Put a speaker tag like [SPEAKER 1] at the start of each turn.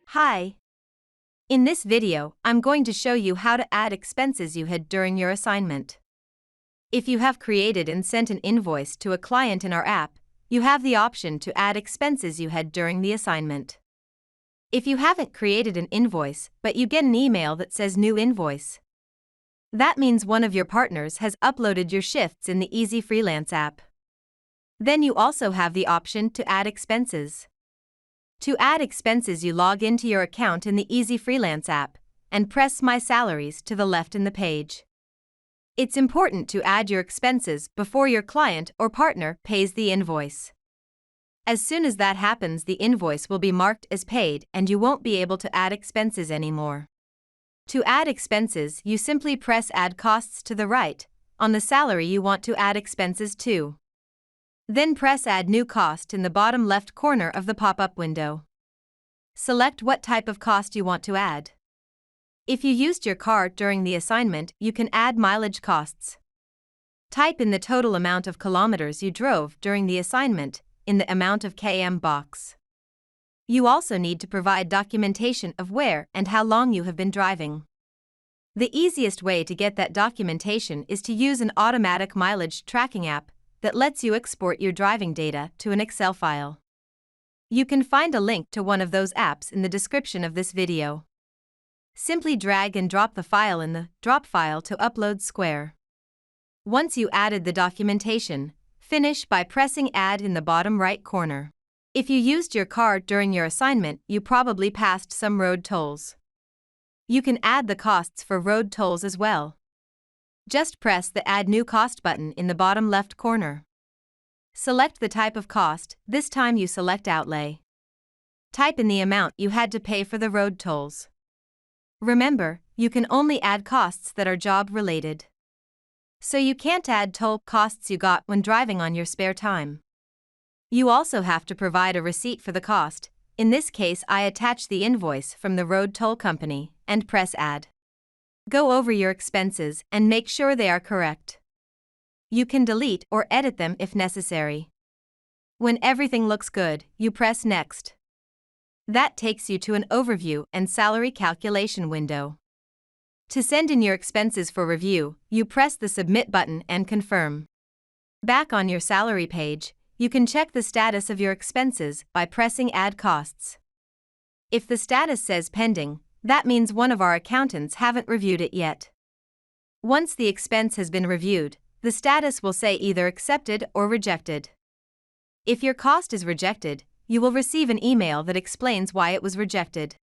[SPEAKER 1] Hi. In this video, I'm going to show you how to add expenses you had during your assignment. If you have created and sent an invoice to a client in our app, you have the option to add expenses you had during the assignment. If you haven't created an invoice but you get an email that says new invoice, that means one of your partners has uploaded your shifts in the Easy Freelance app. Then you also have the option to add expenses. To add expenses, you log into your account in the Easy Freelance app and press My Salaries to the left in the page. It's important to add your expenses before your client or partner pays the invoice. As soon as that happens, the invoice will be marked as paid and you won't be able to add expenses anymore. To add expenses, you simply press Add Costs to the right on the salary you want to add expenses to. Then press Add New Cost in the bottom left corner of the pop-up window. Select what type of cost you want to add. If you used your car during the assignment, you can add mileage costs. Type in the total amount of kilometers you drove during the assignment in the Amount of km box. You also need to provide documentation of where and how long you have been driving. The easiest way to get that documentation is to use an automatic mileage tracking app that lets you export your driving data to an Excel file. You can find a link to one of those apps in the description of this video. Simply drag and drop the file in the Drop File to Upload square. Once you added the documentation, finish by pressing Add in the bottom right corner. If you used your car during your assignment, you probably passed some road tolls. You can add the costs for road tolls as well. Just press the Add New Cost button in the bottom left corner. Select the type of cost, this time you select Outlay. Type in the amount you had to pay for the road tolls. Remember, you can only add costs that are job-related. So you can't add toll costs you got when driving on your spare time. You also have to provide a receipt for the cost. In this case, I attach the invoice from the road toll company and press Add. Go over your expenses and make sure they are correct. You can delete or edit them if necessary. When everything looks good, you press Next. That takes you to an overview and salary calculation window. To send in your expenses for review, you press the Submit button and confirm. Back on your salary page, you can check the status of your expenses by pressing Add Costs. If the status says Pending, that means one of our accountants haven't reviewed it yet. Once the expense has been reviewed, the status will say either Accepted or Rejected. If your cost is rejected, you will receive an email that explains why it was rejected.